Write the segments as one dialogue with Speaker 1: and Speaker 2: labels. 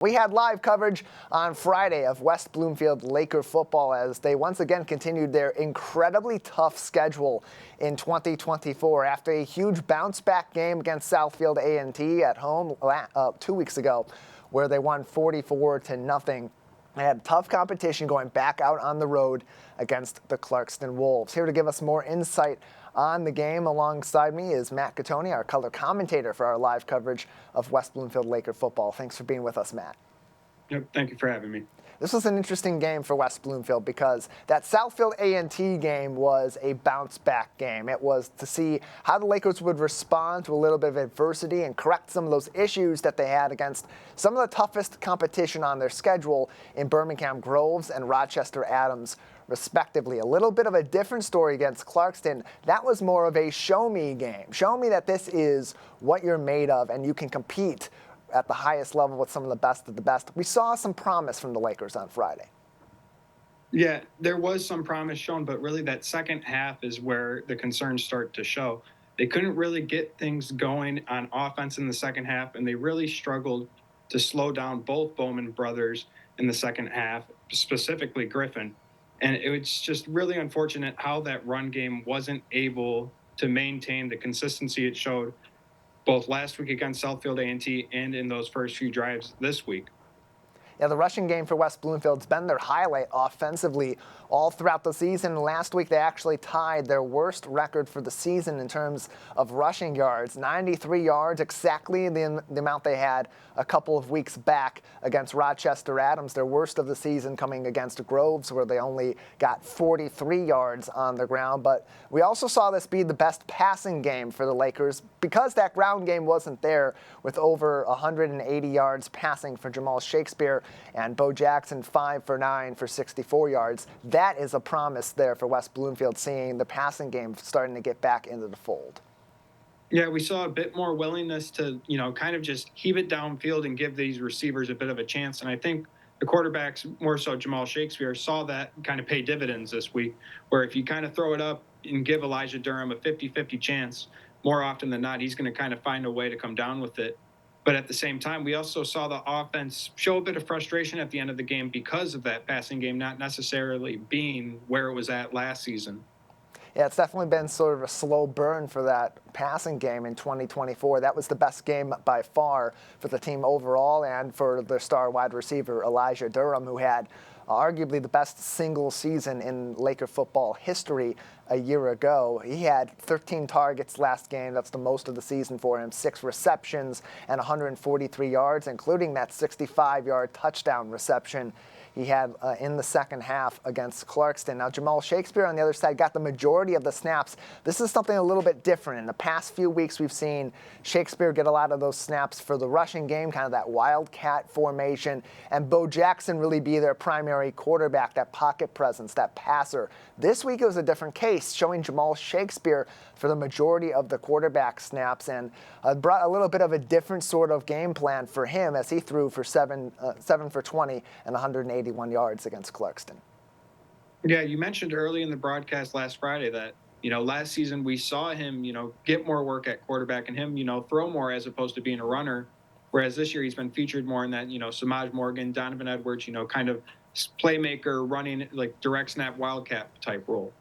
Speaker 1: We had live coverage on Friday of West Bloomfield Laker football as they once again continued their incredibly tough schedule in 2024 after a huge bounce-back game against Southfield A&T at home 2 weeks ago, where they won 44-0. They had tough competition going back out on the road against the Clarkston Wolves. Here to give us more insight on the game alongside me is Matt Catoni, our color commentator for our live coverage of West Bloomfield Laker football. Thanks for being with us, Matt.
Speaker 2: Yep, thank you for having me.
Speaker 1: This was an interesting game for West Bloomfield because that Southfield A&T game was a bounce-back game. It was to see how the Lakers would respond to a little bit of adversity and correct some of those issues that they had against some of the toughest competition on their schedule in Birmingham Groves and Rochester Adams, respectively. A little bit of a different story against Clarkston. That was more of a show-me game. Show me that this is what you're made of and you can compete at the highest level with some of the best of the best. We saw some promise from the Lakers on Friday.
Speaker 2: Yeah, there was some promise shown, but really that second half is where the concerns start to show. They couldn't really get things going on offense in the second half, and they really struggled to slow down both Bowman brothers in the second half, specifically Griffin. And it was just really unfortunate how that run game wasn't able to maintain the consistency it showed both last week against Southfield A&T and in those first few drives this week.
Speaker 1: Yeah, the rushing game for West Bloomfield's been their highlight offensively all throughout the season. Last week, they actually tied their worst record for the season in terms of rushing yards, 93 yards, exactly the amount they had a couple of weeks back against Rochester Adams, their worst of the season, coming against Groves, where they only got 43 yards on the ground. But we also saw this be the best passing game for the Lakers because that ground game wasn't there, with over 180 yards passing for Jamal Shakespeare and Bo Jackson 5 for 9 for 64 yards. That is a promise there for West Bloomfield, seeing the passing game starting to get back into the fold.
Speaker 2: Yeah, we saw a bit more willingness to, kind of just heave it downfield and give these receivers a bit of a chance. And I think the quarterbacks, more so Jamal Shakespeare, saw that kind of pay dividends this week, where if you kind of throw it up and give Elijah Durham a 50-50 chance, more often than not, he's going to kind of find a way to come down with it. But at the same time, we also saw the offense show a bit of frustration at the end of the game because of that passing game not necessarily being where it was at last season.
Speaker 1: Yeah, it's definitely been sort of a slow burn for that passing game in 2024. That was the best game by far for the team overall and for their star wide receiver, Elijah Durham, who had arguably the best single season in Laker football history a year ago. He had 13 targets last game. That's the most of the season for him. 6 receptions and 143 yards, including that 65-yard touchdown reception he had in the second half against Clarkston. Now, Jamal Shakespeare on the other side got the majority of the snaps. This is something a little bit different. In the past few weeks, we've seen Shakespeare get a lot of those snaps for the rushing game, kind of that wildcat formation, and Bo Jackson really be their primary quarterback, that pocket presence, that passer. This week, it was a different case, showing Jamal Shakespeare for the majority of the quarterback snaps, and brought a little bit of a different sort of game plan for him as he threw for 7 for 20 and 181 yards against Clarkston.
Speaker 2: Yeah, you mentioned early in the broadcast last Friday that, last season we saw him, get more work at quarterback and him, throw more as opposed to being a runner. Whereas this year he's been featured more in that, Samaj Morgan, Donovan Edwards, kind of playmaker, running like direct snap wildcat type role.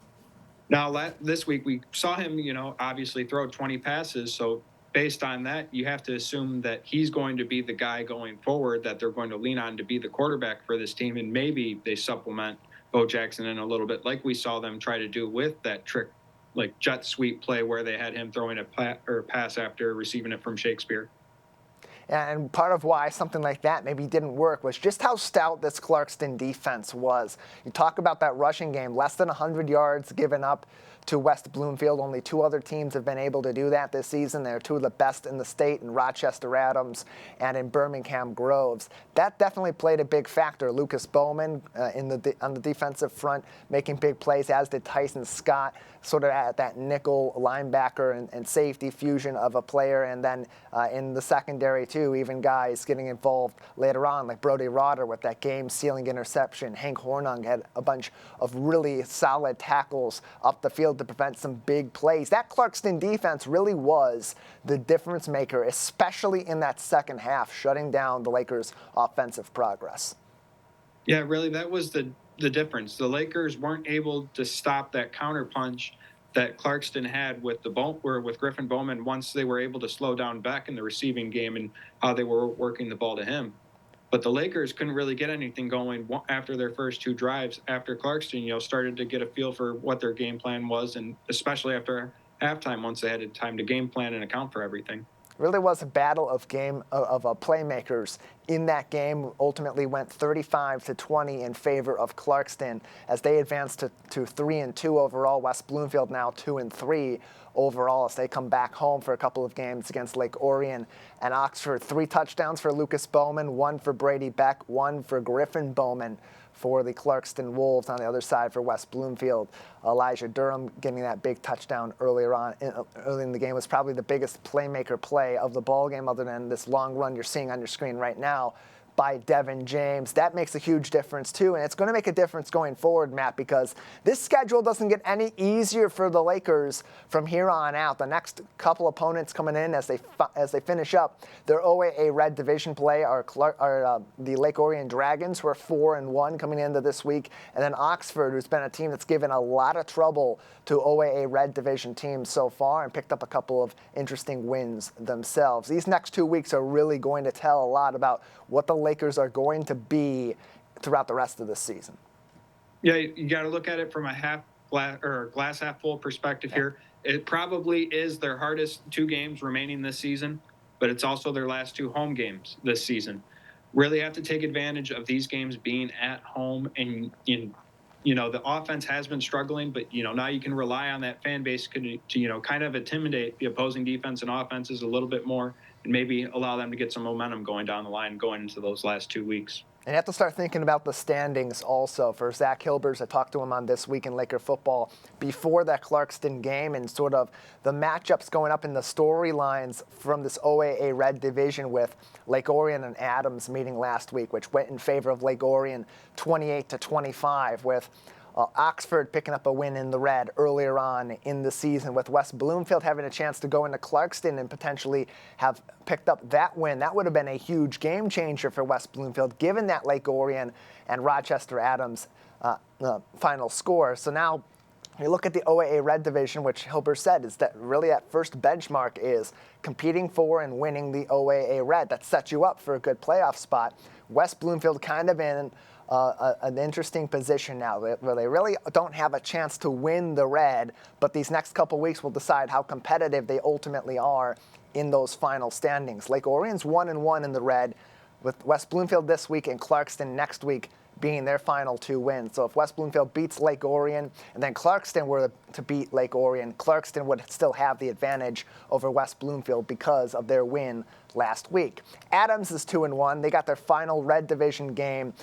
Speaker 2: Now, this week we saw him, obviously throw 20 passes. So based on that, you have to assume that he's going to be the guy going forward that they're going to lean on to be the quarterback for this team. And maybe they supplement Bo Jackson in a little bit, like we saw them try to do with that trick, like jet sweep play where they had him throwing a pass after receiving it from Shakespeare.
Speaker 1: And part of why something like that maybe didn't work was just how stout this Clarkston defense was. You talk about that rushing game, less than 100 yards given up to West Bloomfield. Only 2 other teams have been able to do that this season. They're 2 of the best in the state in Rochester Adams and in Birmingham Groves. That definitely played a big factor. Lucas Bowman on the defensive front making big plays, as did Tyson Scott, sort of at that nickel linebacker and safety fusion of a player. And then in the secondary too, even guys getting involved later on, like Brody Rotter with that game-sealing interception. Hank Hornung had a bunch of really solid tackles up the field to prevent some big plays. That Clarkston defense really was the difference maker, especially in that second half, shutting down the Lakers' offensive progress.
Speaker 2: Yeah, really, that was the difference. The Lakers weren't able to stop that counterpunch that Clarkston had with with Griffin Bowman once they were able to slow down Beck in the receiving game and how they were working the ball to him. But the Lakers couldn't really get anything going after their first two drives after Clarkston, started to get a feel for what their game plan was, and especially after halftime once they had time to game plan and account for everything.
Speaker 1: Really was a battle of playmakers in that game. Ultimately went 35-20 in favor of Clarkston as they advanced to 3-2 overall. West Bloomfield now 2-3 overall as they come back home for a couple of games against Lake Orion and Oxford. 3 touchdowns for Lucas Bowman, 1 for Brady Beck, 1 for Griffin Bowman for the Clarkston Wolves. On the other side for West Bloomfield, Elijah Durham getting that big touchdown early in the game was probably the biggest playmaker play of the ball game, other than this long run you're seeing on your screen right now by Devin James. That makes a huge difference too, and it's going to make a difference going forward, Matt, because this schedule doesn't get any easier for the Lakers from here on out. The next couple opponents coming in as they finish up their OAA Red Division play are the Lake Orion Dragons, who are 4-1 coming into this week, and then Oxford, who's been a team that's given a lot of trouble to OAA Red Division teams so far and picked up a couple of interesting wins themselves. These next 2 weeks are really going to tell a lot about what the Lakers are going to be throughout the rest of the season.
Speaker 2: Yeah, you got to look at it from a glass half full perspective here. It probably is their hardest 2 games remaining this season, but it's also their last 2 home games this season. Really have to take advantage of these games being at home, and the offense has been struggling, but now you can rely on that fan base to kind of intimidate the opposing defense and offenses a little bit more, and maybe allow them to get some momentum going down the line going into those last 2 weeks.
Speaker 1: And you have to start thinking about the standings also. For Zach Hilbers, I talked to him on This Week in Laker Football before that Clarkston game, and sort of the matchups going up in the storylines from this OAA Red Division with Lake Orion and Adams meeting last week, which went in favor of Lake Orion 28-25, with Oxford picking up a win in the red earlier on in the season, with West Bloomfield having a chance to go into Clarkston and potentially have picked up that win. That would have been a huge game changer for West Bloomfield, given that Lake Orion and Rochester Adams final score. So now you look at the OAA Red Division, which Hilbert said is that really that first benchmark is competing for and winning the OAA Red. That sets you up for a good playoff spot. West Bloomfield kind of in an interesting position now, where they really don't have a chance to win the Red, but these next couple weeks will decide how competitive they ultimately are in those final standings. Lake Orion's 1-1 in the Red, with West Bloomfield this week and Clarkston next week being their final 2 wins. So if West Bloomfield beats Lake Orion and then Clarkston were to beat Lake Orion, Clarkston would still have the advantage over West Bloomfield because of their win last week. Adams is 2-1. They got their final Red Division game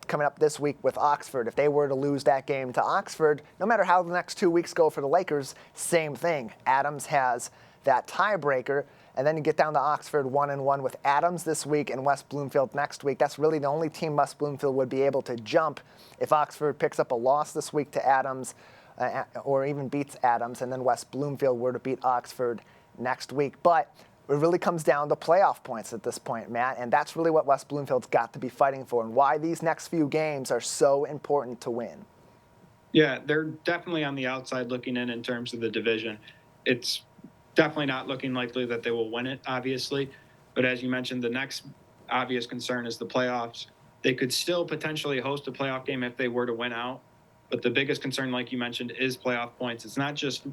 Speaker 1: coming up this week with Oxford. If they were to lose that game to Oxford, no matter how the next 2 weeks go for the Lakers, same thing. Adams has that tiebreaker. And then you get down to Oxford 1-1 with Adams this week and West Bloomfield next week. That's really the only team West Bloomfield would be able to jump if Oxford picks up a loss this week to Adams or even beats Adams, and then West Bloomfield were to beat Oxford next week. But it really comes down to playoff points at this point, Matt, and that's really what West Bloomfield's got to be fighting for and why these next few games are so important to win.
Speaker 2: Yeah, they're definitely on the outside looking in terms of the division. It's definitely not looking likely that they will win it, obviously. But as you mentioned, the next obvious concern is the playoffs. They could still potentially host a playoff game if they were to win out. But the biggest concern, like you mentioned, is playoff points. It's not just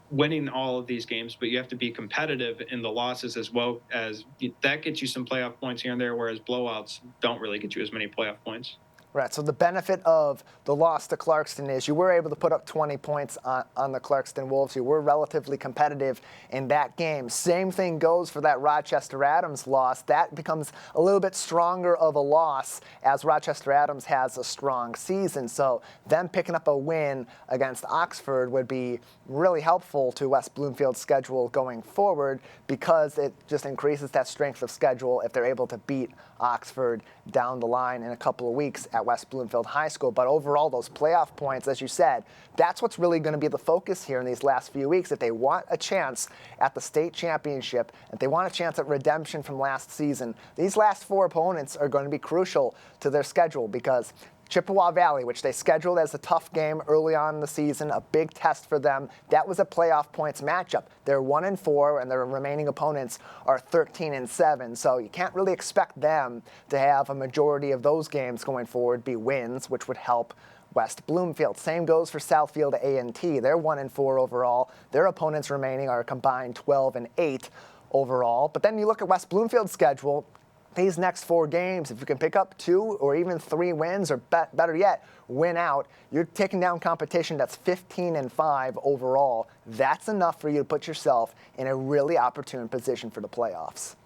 Speaker 2: winning all of these games, but you have to be competitive in the losses as well, as that gets you some playoff points here and there, whereas blowouts don't really get you as many playoff points.
Speaker 1: Right, so the benefit of the loss to Clarkston is you were able to put up 20 points on the Clarkston Wolves. You were relatively competitive in that game. Same thing goes for that Rochester Adams loss. That becomes a little bit stronger of a loss as Rochester Adams has a strong season. So them picking up a win against Oxford would be really helpful to West Bloomfield's schedule going forward, because it just increases that strength of schedule if they're able to beat Oxford down the line in a couple of weeks at at West Bloomfield High School. But overall, those playoff points, as you said, that's what's really going to be the focus here in these last few weeks. If they want a chance at the state championship, if they want a chance at redemption from last season, these last 4 opponents are going to be crucial to their schedule, because Chippewa Valley, which they scheduled as a tough game early on in the season, a big test for them. That was a playoff points matchup. They're 1-4, and their remaining opponents are 13-7. So you can't really expect them to have a majority of those games going forward be wins, which would help West Bloomfield. Same goes for Southfield A&T. They're 1-4 overall. Their opponents remaining are a combined 12-8 overall. But then you look at West Bloomfield's schedule. These next 4 games, if you can pick up 2 or even 3 wins, or better yet, win out, you're taking down competition that's 15-5 overall. That's enough for you to put yourself in a really opportune position for the playoffs.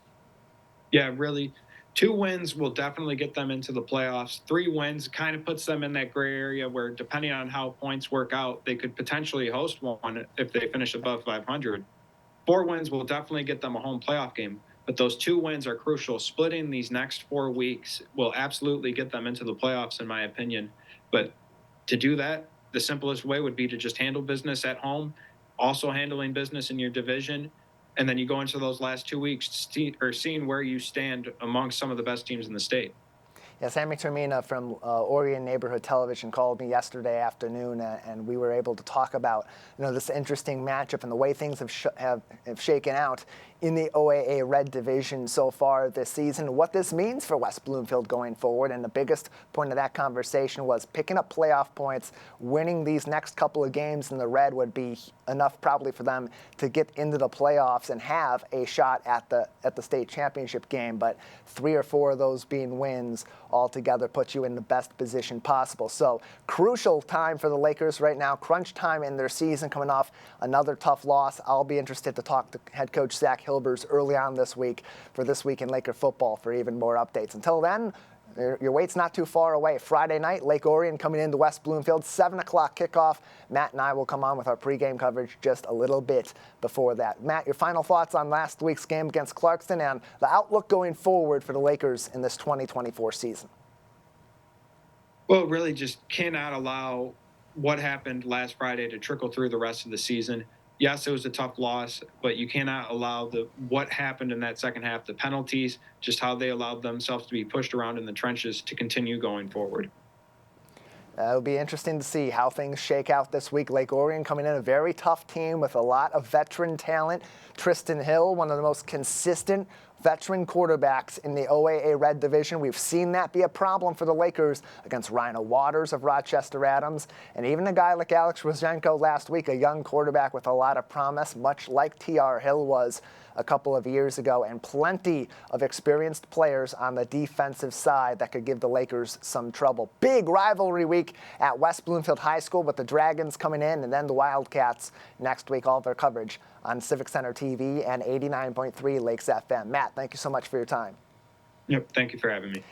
Speaker 2: Yeah, really. 2 wins will definitely get them into the playoffs. 3 wins kind of puts them in that gray area where, depending on how points work out, they could potentially host one if they finish above 500. 4 wins will definitely get them a home playoff game. But those 2 wins are crucial. Splitting these next 4 weeks will absolutely get them into the playoffs, in my opinion. But to do that, the simplest way would be to just handle business at home, also handling business in your division, and then you go into those last 2 weeks seeing where you stand amongst some of the best teams in the state.
Speaker 1: Yeah, Sammy Termina from Orion Neighborhood Television called me yesterday afternoon, and we were able to talk about this interesting matchup and the way things have shaken out in the OAA Red Division so far this season, what this means for West Bloomfield going forward. And the biggest point of that conversation was picking up playoff points. Winning these next couple of games in the Red would be enough probably for them to get into the playoffs and have a shot at the state championship game. But 3 or 4 of those being wins altogether puts you in the best position possible. So crucial time for the Lakers right now. Crunch time in their season, coming off another tough loss. I'll be interested to talk to head coach Zach Hilbers early on this week for This Week in Laker Football for even more updates. Until then, your wait's not too far away. Friday night, Lake Orion coming into West Bloomfield, 7 o'clock kickoff. Matt and I will come on with our pregame coverage just a little bit before that. Matt, your final thoughts on last week's game against Clarkston and the outlook going forward for the Lakers in this 2024 season?
Speaker 2: Well, really just cannot allow what happened last Friday to trickle through the rest of the season. Yes, it was a tough loss, but you cannot allow what happened in that second half, the penalties, just how they allowed themselves to be pushed around in the trenches, to continue going forward.
Speaker 1: It'll be interesting to see how things shake out this week. Lake Orion coming in a very tough team with a lot of veteran talent. Tristan Hill, one of the most consistent veteran quarterbacks in the OAA Red Division. We've seen that be a problem for the Lakers against Rhino Waters of Rochester Adams. And even a guy like Alex Rozhenko last week, a young quarterback with a lot of promise, much like T.R. Hill was a couple of years ago, and plenty of experienced players on the defensive side that could give the Lakers some trouble. Big rivalry week at West Bloomfield High School with the Dragons coming in, and then the Wildcats next week. All of their coverage on Civic Center TV and 89.3 Lakes FM. Matt, thank you so much for your time.
Speaker 2: Yep, thank you for having me.